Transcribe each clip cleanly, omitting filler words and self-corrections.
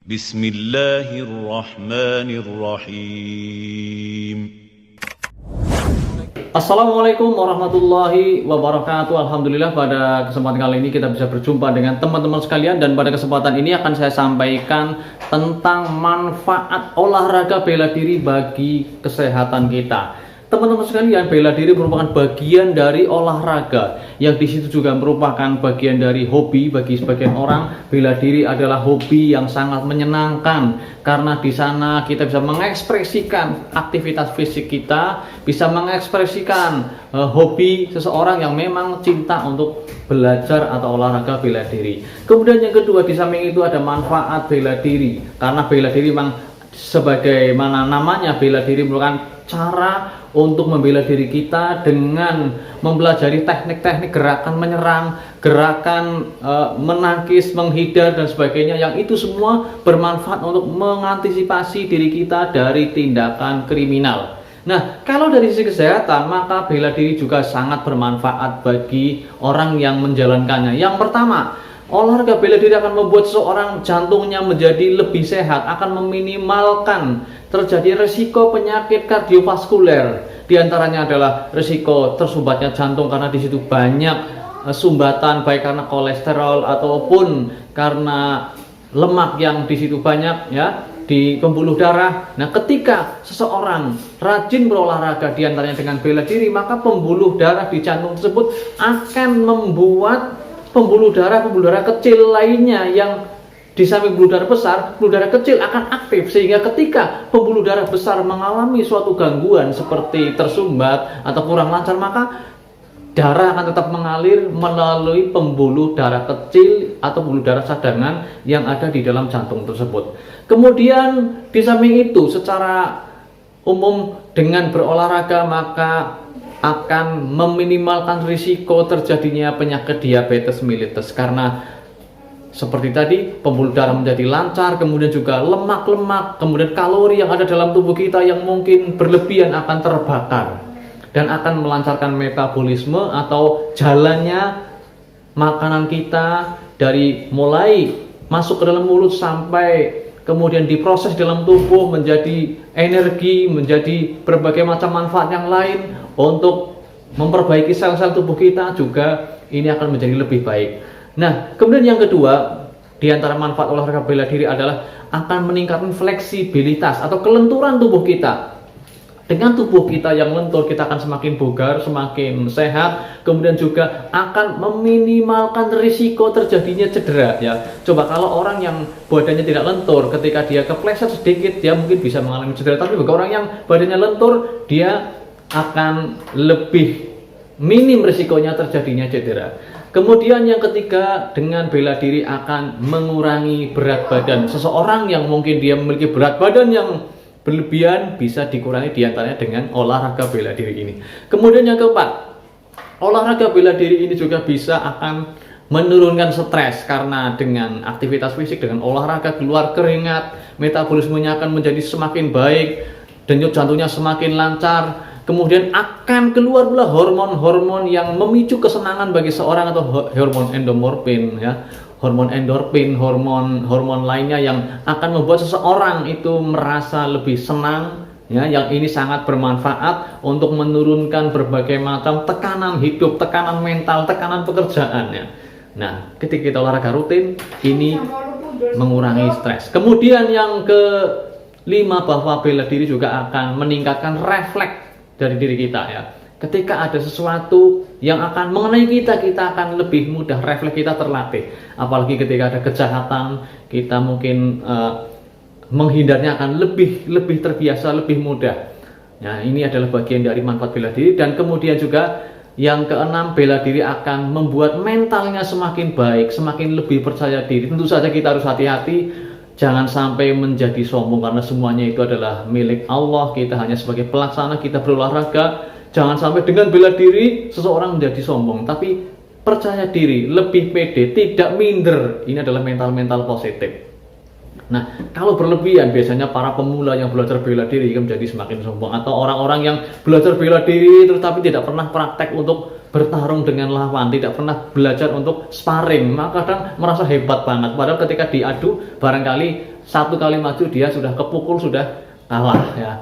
Bismillahirrahmanirrahim. Assalamualaikum warahmatullahi wabarakatuh. Alhamdulillah pada kesempatan kali ini kita bisa berjumpa dengan teman-teman sekalian, dan pada kesempatan ini akan saya sampaikan tentang manfaat olahraga bela diri bagi kesehatan kita. Teman-teman sekalian, bela diri merupakan bagian dari olahraga yang disitu juga merupakan bagian dari hobi bagi sebagian orang. Bela diri adalah hobi yang sangat menyenangkan karena di sana kita bisa mengekspresikan aktivitas fisik kita, bisa mengekspresikan hobi seseorang yang memang cinta untuk belajar atau olahraga bela diri. Kemudian yang kedua, di samping itu ada manfaat bela diri, karena bela diri memang sebagaimana namanya, bela diri merupakan cara untuk membela diri kita dengan mempelajari teknik-teknik gerakan menyerang, gerakan menangkis, menghindar dan sebagainya, yang itu semua bermanfaat untuk mengantisipasi diri kita dari tindakan kriminal. Nah, kalau dari sisi kesehatan, maka bela diri juga sangat bermanfaat bagi orang yang menjalankannya. Yang pertama, olahraga bela diri akan membuat seseorang jantungnya menjadi lebih sehat, akan meminimalkan terjadi risiko penyakit kardiovaskuler. Di antaranya adalah risiko tersumbatnya jantung, karena di situ banyak sumbatan, baik karena kolesterol ataupun karena lemak yang di situ banyak ya di pembuluh darah. Nah, ketika seseorang rajin berolahraga di antaranya dengan bela diri, maka pembuluh darah di jantung tersebut akan membuat pembuluh darah kecil lainnya yang di samping pembuluh darah besar, pembuluh darah kecil akan aktif, sehingga ketika pembuluh darah besar mengalami suatu gangguan seperti tersumbat atau kurang lancar, maka darah akan tetap mengalir melalui pembuluh darah kecil atau pembuluh darah cadangan yang ada di dalam jantung tersebut. Kemudian di samping itu, secara umum dengan berolahraga maka akan meminimalkan risiko terjadinya penyakit diabetes mellitus, karena seperti tadi, pembuluh darah menjadi lancar, kemudian juga lemak-lemak, kemudian kalori yang ada dalam tubuh kita yang mungkin berlebihan akan terbakar dan akan melancarkan metabolisme atau jalannya makanan kita dari mulai masuk ke dalam mulut sampai kemudian diproses dalam tubuh menjadi energi, menjadi berbagai macam manfaat yang lain untuk memperbaiki sel-sel tubuh kita, juga ini akan menjadi lebih baik. Nah, kemudian yang kedua, di antara manfaat olahraga bela diri adalah akan meningkatkan fleksibilitas atau kelenturan tubuh kita. Dengan tubuh kita yang lentur, kita akan semakin bugar, semakin sehat, kemudian juga akan meminimalkan risiko terjadinya cedera ya. Coba kalau orang yang badannya tidak lentur, ketika dia kepleset sedikit, dia mungkin bisa mengalami cedera. Tapi bagi orang yang badannya lentur, dia akan lebih minim risikonya terjadinya cedera. Kemudian yang ketiga, dengan bela diri akan mengurangi berat badan. Seseorang yang mungkin dia memiliki berat badan yang berlebihan bisa dikurangi diantaranya dengan olahraga bela diri ini. Kemudian yang keempat, olahraga bela diri ini juga bisa akan menurunkan stres, karena dengan aktivitas fisik, dengan olahraga keluar keringat, metabolismenya akan menjadi semakin baik, denyut jantungnya semakin lancar. Kemudian akan keluar pula hormon-hormon yang memicu kesenangan bagi seorang, atau hormon endorfin ya, hormon endorfin, hormon lainnya yang akan membuat seseorang itu merasa lebih senang ya, yang ini sangat bermanfaat untuk menurunkan berbagai macam tekanan hidup, tekanan mental, tekanan pekerjaan ya. Nah, ketika kita olahraga rutin, ini mengurangi stres. Kemudian yang kelima, bahwa bela diri juga akan meningkatkan refleks dari diri kita ya. Ketika ada sesuatu yang akan mengenai kita akan lebih mudah, refleks kita terlatih. Apalagi ketika ada kejahatan, kita mungkin menghindarnya akan lebih terbiasa, lebih mudah. Nah, ini adalah bagian dari manfaat bela diri. Dan kemudian juga yang keenam, bela diri akan membuat mentalnya semakin baik, semakin lebih percaya diri. Tentu saja kita harus hati-hati, jangan sampai menjadi sombong, karena semuanya itu adalah milik Allah. Kita hanya sebagai pelaksana, kita berolahraga. Jangan sampai dengan bela diri seseorang menjadi sombong, tapi percaya diri, lebih pede, tidak minder. Ini adalah mental-mental positif. Nah, kalau berlebihan, biasanya para pemula yang belajar bela diri kan menjadi semakin sombong, atau orang-orang yang belajar bela diri tetapi tidak pernah praktek untuk bertarung dengan lawan, tidak pernah belajar untuk sparring, maka kadang merasa hebat banget. Padahal ketika diadu barangkali satu kali maju dia sudah kepukul, sudah kalah ya.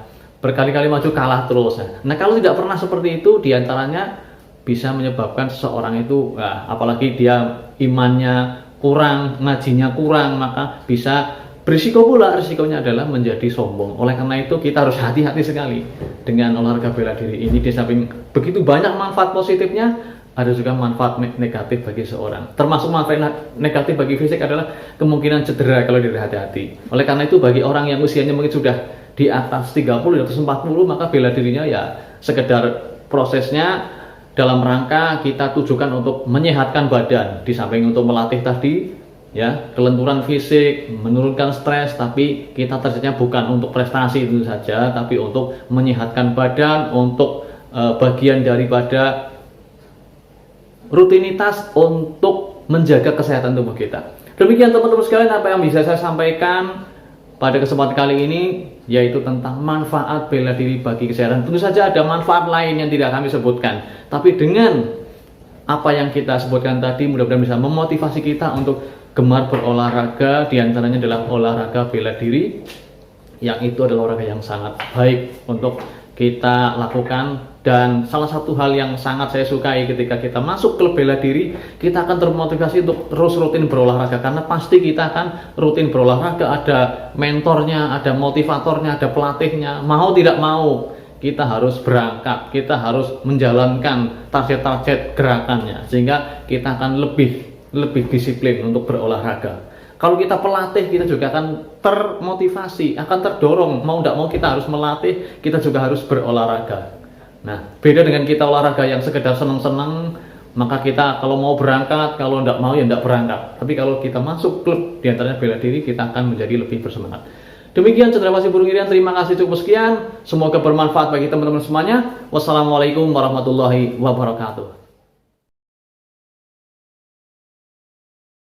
Berkali-kali maju kalah terus. Nah, kalau tidak pernah seperti itu, diantaranya bisa menyebabkan seseorang itu, apalagi dia imannya kurang, ngajinya kurang, maka bisa berisiko pula. Risikonya adalah menjadi sombong. Oleh karena itu kita harus hati-hati sekali dengan olahraga bela diri ini. Di samping begitu banyak manfaat positifnya, ada juga manfaat negatif bagi seorang. Termasuk manfaat negatif bagi fisik adalah kemungkinan cedera kalau tidak hati-hati. Oleh karena itu bagi orang yang usianya mungkin sudah di atas 30, di atas 40, maka bela dirinya ya sekedar prosesnya dalam rangka kita tujukan untuk menyehatkan badan, di samping untuk melatih tadi ya kelenturan fisik, menurunkan stres, tapi kita targetnya bukan untuk prestasi itu saja, tapi untuk menyehatkan badan, untuk bagian daripada rutinitas untuk menjaga kesehatan tubuh kita. Demikian teman-teman sekalian apa yang bisa saya sampaikan pada kesempatan kali ini, yaitu tentang manfaat bela diri bagi kesehatan. Tentu saja ada manfaat lain yang tidak kami sebutkan, tapi dengan apa yang kita sebutkan tadi mudah-mudahan bisa memotivasi kita untuk gemar berolahraga. Di antaranya adalah olahraga bela diri, yang itu adalah olahraga yang sangat baik untuk kita lakukan. Dan salah satu hal yang sangat saya sukai ketika kita masuk klub bela diri, kita akan termotivasi untuk terus rutin berolahraga, karena pasti kita akan rutin berolahraga, ada mentornya, ada motivatornya, ada pelatihnya. Mau tidak mau kita harus berangkat, kita harus menjalankan target-target gerakannya, sehingga kita akan lebih disiplin untuk berolahraga. Kalau kita pelatih, kita juga akan termotivasi, akan terdorong, mau tidak mau kita harus melatih, kita juga harus berolahraga. Nah, beda dengan kita olahraga yang sekedar senang-senang, maka kita kalau mau berangkat, kalau tidak mau ya tidak berangkat. Tapi kalau kita masuk klub diantaranya bela diri, kita akan menjadi lebih bersemangat. Demikian Cendrawasih Burung Irian, terima kasih, cukup sekian. Semoga bermanfaat bagi teman-teman semuanya. Wassalamualaikum warahmatullahi wabarakatuh.